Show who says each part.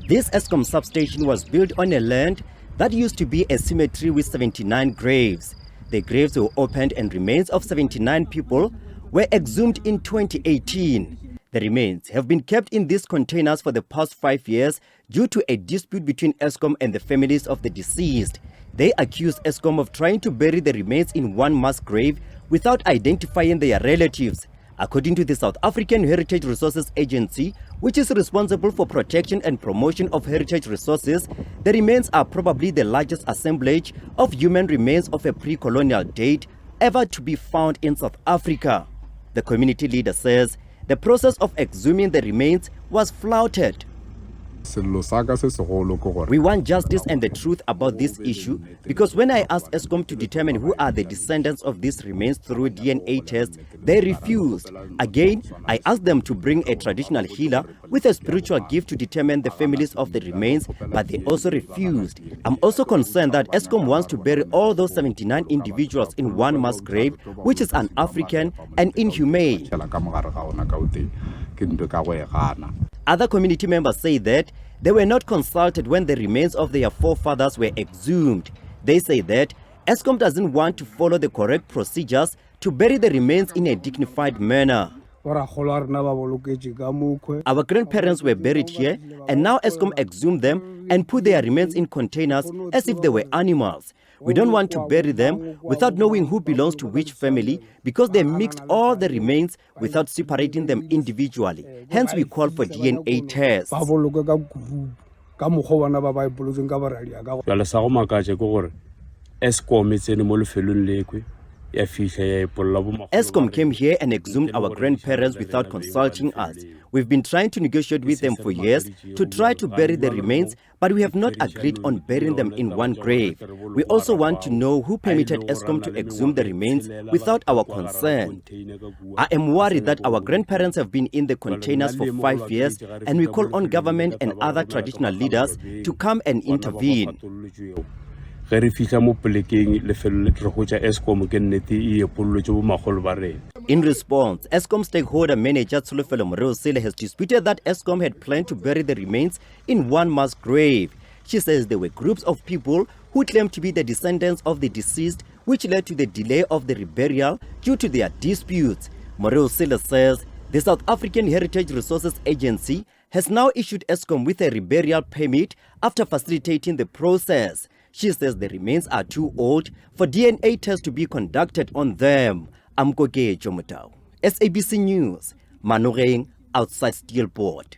Speaker 1: This Eskom substation was built on a land that used to be a cemetery with 79 graves. The graves were opened and remains of 79 people were exhumed in 2018. The remains have been kept in these containers for the past 5 years due to a dispute between Eskom and the families of the deceased. They accused Eskom of trying to bury the remains in one mass grave without identifying their relatives. According to the South African Heritage Resources Agency, which is responsible for protection and promotion of heritage resources, the remains are probably the largest assemblage of human remains of a pre-colonial date ever to be found in South Africa. The community leader says the process of exhuming the remains was flouted. We want justice and the truth about this issue because when I asked Eskom to determine who are the descendants of these remains through DNA tests, they refused. Again, I asked them to bring a traditional healer with a spiritual gift to determine the families of the remains, but they also refused. I'm also concerned that Eskom wants to bury all those 79 individuals in one mass grave, which is un-African and inhumane. Other community members say that they were not consulted when the remains of their forefathers were exhumed. They say that Eskom doesn't want to follow the correct procedures to bury the remains in a dignified manner. Our grandparents were buried here, and now Eskom exhumed them and put their remains in containers as if they were animals. We don't want to bury them without knowing who belongs to which family because they mixed all the remains without separating them individually. Hence, we call for DNA tests. Eskom came here and exhumed our grandparents without consulting us. We've been trying to negotiate with them for years to try to bury the remains, but we have not agreed on burying them in one grave. We also want to know who permitted Eskom to exhume the remains without our consent. I am worried that our grandparents have been in the containers for 5 years, and we call on government and other traditional leaders to come and intervene. In response, Eskom stakeholder manager Tsulufelo Morosile has disputed that Eskom had planned to bury the remains in one mass grave. She says there were groups of people who claimed to be the descendants of the deceased, which led to the delay of the reburial due to their disputes. Morosile says the South African Heritage Resources Agency has now issued Eskom with a reburial permit after facilitating the process. She says the remains are too old for DNA tests to be conducted on them. I'm Koketso Motau, SABC News, Manogeng, outside Steelpoort.